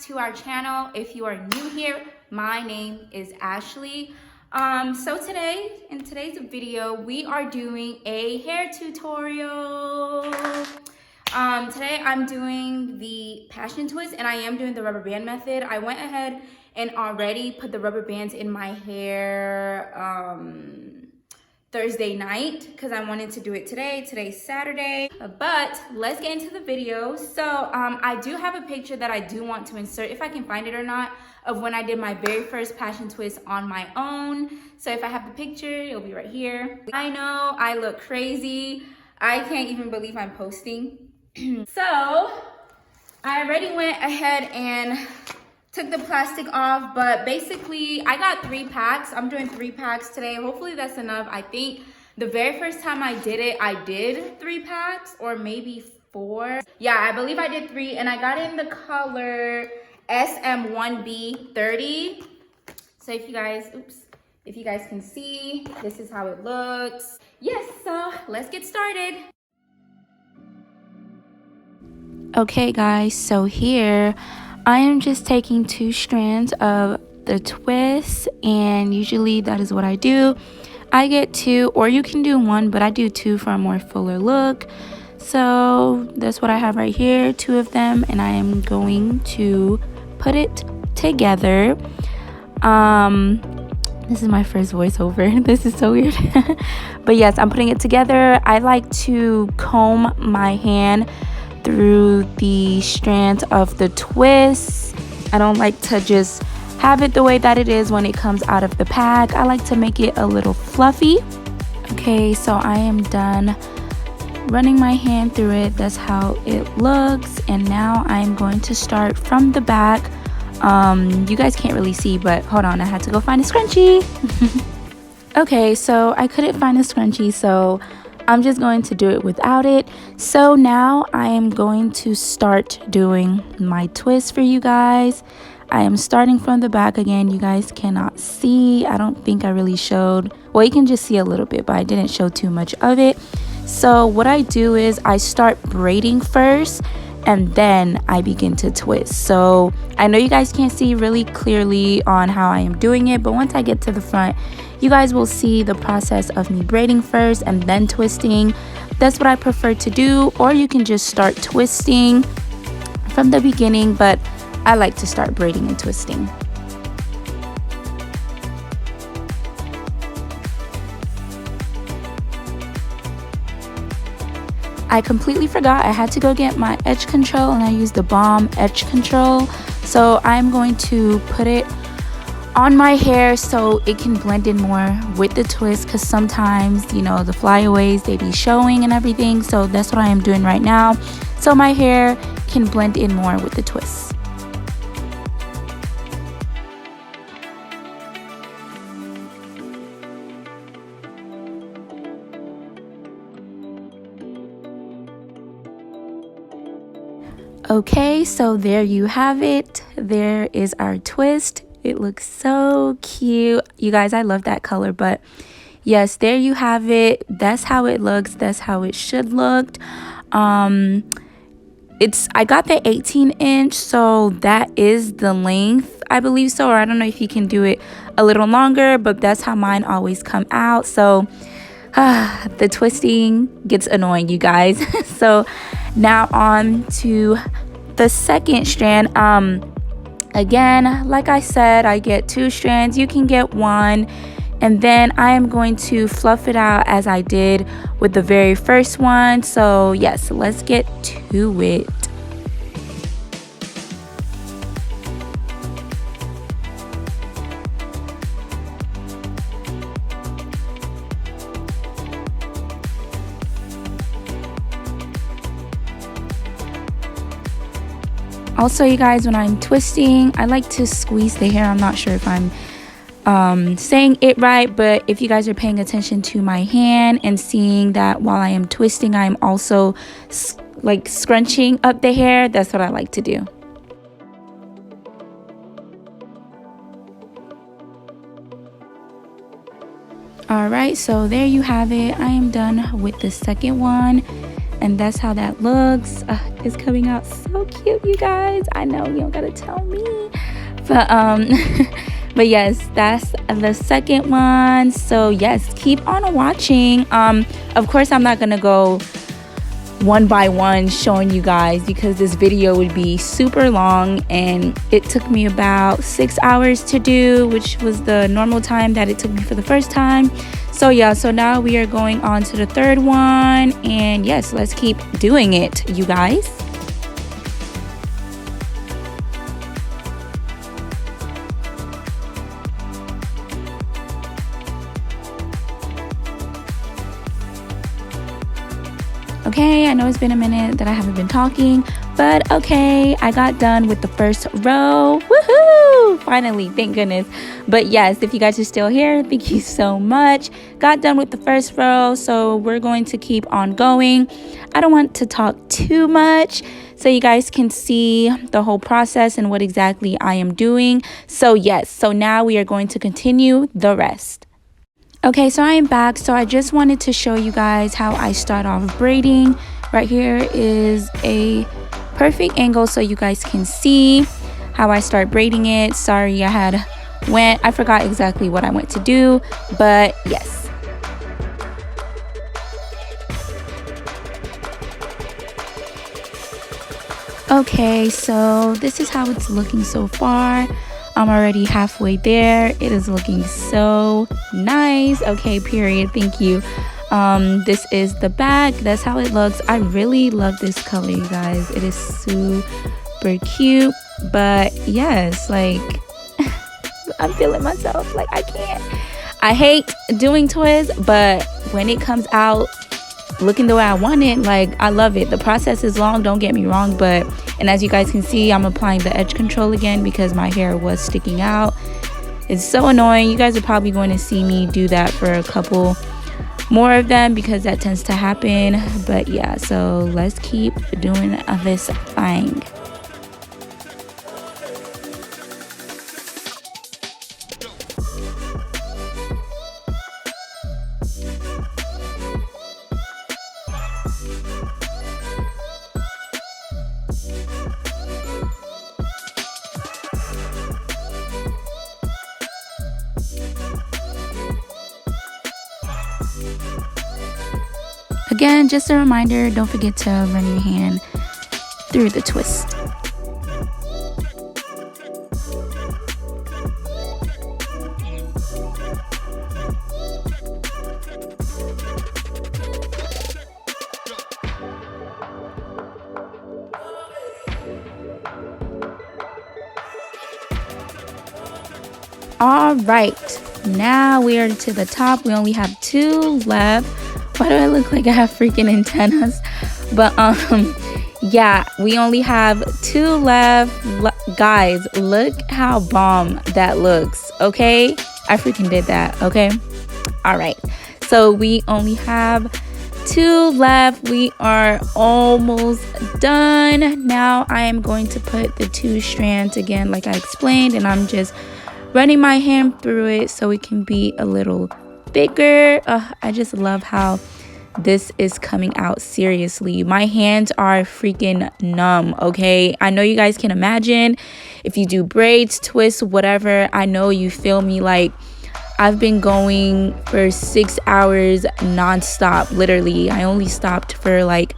to our channel. If you are new here, my name is Ashley. So in today's video, we are doing a hair tutorial. Today I'm doing the passion twist and I am doing the rubber band method. I went ahead and already put the rubber bands in my hair Thursday night because I wanted to do it today. Today's Saturday, but let's get into the video. So I do have a picture that I do want to insert, if I can find it or not, of when I did my very first passion twist on my own. So if I have the picture, it'll be right here. I know I look crazy. I can't even believe I'm posting. So I already went ahead and took the plastic off, but basically I got 3 packs. I'm doing 3 packs today. Hopefully that's enough. I think the very first time I did it, I did 3 packs or maybe 4. Yeah, I believe I did 3 and I got it in the color SM1B30. So if you guys can see, this is how it looks. Yes, so let's get started. Okay guys, so here I am just taking 2 strands of the twist, and usually that is what I do. I get 2, or you can do 1, but I do 2 for a more fuller look. So that's what I have right here, 2 of them, and I am going to put it together. This is my first voiceover. This is so weird. But yes, I'm putting it together. I like to comb my hand through the strands of the twist. I don't like to just have it the way that it is when it comes out of the pack. I like to make it a little fluffy. Okay, so I am done running my hand through it. That's how it looks. And now I'm going to start from the back. You guys can't really see, but hold on, I had to go find a scrunchie. Okay, so I couldn't find a scrunchie, so I'm just going to do it without it. So now I am going to start doing my twist for you guys. I am starting from the back again. You guys cannot see. I don't think I really showed. Well, you can just see a little bit, but I didn't show too much of it. So what I do is I start braiding first and then I begin to twist. So I know you guys can't see really clearly on how I am doing it, but once I get to the front, you guys will see the process of me braiding first and then twisting. That's what I prefer to do, or you can just start twisting from the beginning, but I like to start braiding and twisting. I completely forgot I had to go get my edge control, and I used the Balm edge control. So I'm going to put it on my hair so it can blend in more with the twist, because sometimes, you know, the flyaways, they be showing and everything. So that's what I am doing right now, so my hair can blend in more with the twist. Okay, so there you have it. There is our twist. It looks so cute. You guys, I love that color, but yes, there you have it. That's how it looks. That's how it should look. I got the 18-inch, so that is the length, I believe so, or I don't know if you can do it a little longer, but that's how mine always come out. So the twisting gets annoying, you guys. So now on to the second strand. Again, like I said, I get 2 strands. You can get 1, and then I am going to fluff it out as I did with the very first one. So yes, let's get to it. Also, you guys, when I'm twisting, I like to squeeze the hair. I'm not sure if I'm saying it right, but if you guys are paying attention to my hand and seeing that while I am twisting, I'm also like scrunching up the hair, that's what I like to do. Alright, so there you have it. I am done with the second one. And that's how that looks. It's coming out so cute, you guys. I know you don't gotta tell me, but but yes, that's the second one. So yes, keep on watching. Of course I'm not gonna go one by one showing you guys because this video would be super long, and it took me about 6 hours to do, which was the normal time that it took me for the first time. So yeah, so now we are going on to the third one, and yes, let's keep doing it, you guys. Okay, I know it's been a minute that I haven't been talking, but okay, I got done with the first row. Woohoo! Finally, thank goodness. But yes, if you guys are still here, thank you so much. Got done with the first row, so we're going to keep on going. I don't want to talk too much so you guys can see the whole process and what exactly I am doing. So yes, so now we are going to continue the rest. Okay, so I am back. So I just wanted to show you guys how I start off braiding. Right here is a perfect angle so you guys can see how I start braiding it. Sorry, I forgot exactly what I went to do, but yes. Okay, so this is how it's looking so far. I'm already halfway there. It is looking so nice. Okay, period. Thank you. This is the back. That's how it looks. I really love this color, you guys. It is super cute. But yes, like I'm feeling myself. Like I can't. I hate doing twists, but when it comes out looking the way I want it, like I love it. The process is long, don't get me wrong, and as you guys can see, I'm applying the edge control again because my hair was sticking out. It's so annoying. You guys are probably going to see me do that for a couple more of them because that tends to happen. But yeah, so let's keep doing this thing. Again, just a reminder, don't forget to run your hand through the twist. All right, now we are to the top. We only have 2 left. Why do I look like I have freaking antennas? But yeah, we only have 2 left. Guys, look how bomb that looks. Okay, I freaking did that. Okay, all right, so we only have 2 left. We are almost done. Now I am going to put the 2 strands again like I explained, and I'm just running my hand through it so it can be a little bigger. I just love how this is coming out. Seriously, my hands are freaking numb. Okay, I know you guys can imagine if you do braids, twists, whatever. I know you feel me. Like I've been going for 6 hours non-stop. Literally, I only stopped for like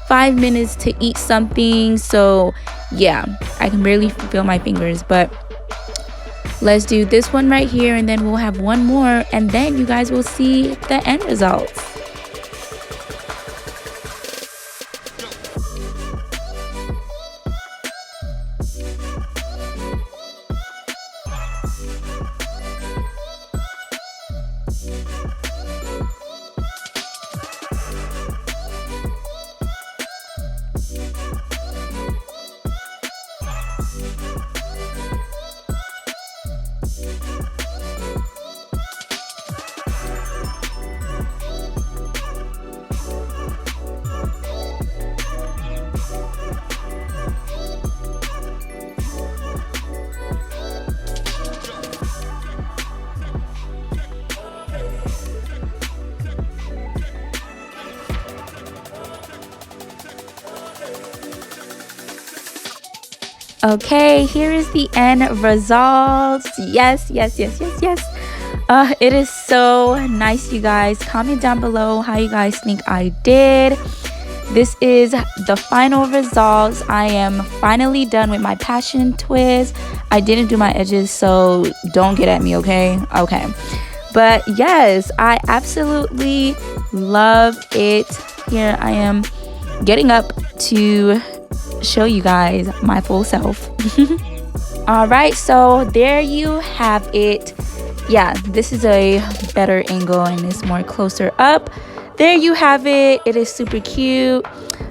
5 minutes to eat something. So yeah, I can barely feel my fingers, but let's do this one right here, and then we'll have one more, and then you guys will see the end results. Okay, here is the end result. Yes, yes, yes, yes, yes. It is so nice, you guys. Comment down below how you guys think I did. This is the final results. I am finally done with my passion twist. I didn't do my edges, so don't get at me, okay? Okay. But yes, I absolutely love it. Here I am getting up to show you guys my full self. All right, so there you have it. Yeah, this is a better angle and it's more closer up. There you have it. It is super cute.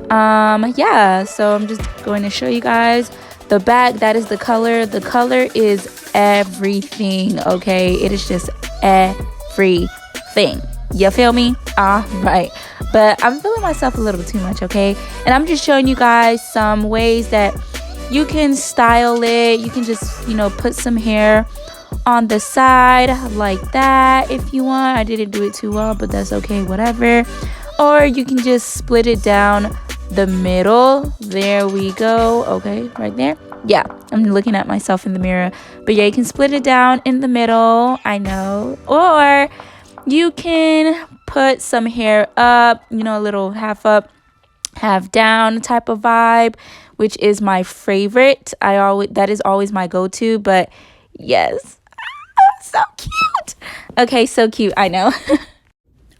Yeah, so I'm just going to show you guys the back. That is the color. The color is everything, okay? It is just everything. You feel me? All right. But I'm feeling myself a little too much, okay? And I'm just showing you guys some ways that you can style it. You can just, you know, put some hair on the side like that if you want. I didn't do it too well, but that's okay, whatever. Or you can just split it down the middle. There we go. Okay, right there. Yeah, I'm looking at myself in the mirror. But yeah, you can split it down in the middle. I know. Or you can put some hair up, you know, a little half up, half down type of vibe, which is my favorite. That is always my go-to. But yes, so cute. Okay, so cute, I know.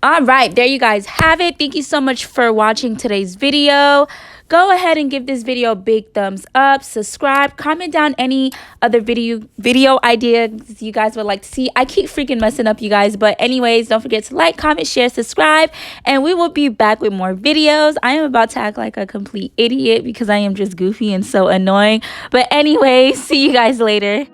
All right, there you guys have it. Thank you so much for watching today's video. Go ahead and give this video a big thumbs up, subscribe, comment down any other video ideas you guys would like to see. I keep freaking messing up, you guys, but anyways, don't forget to like, comment, share, subscribe, and we will be back with more videos. I am about to act like a complete idiot because I am just goofy and so annoying. But anyways, see you guys later.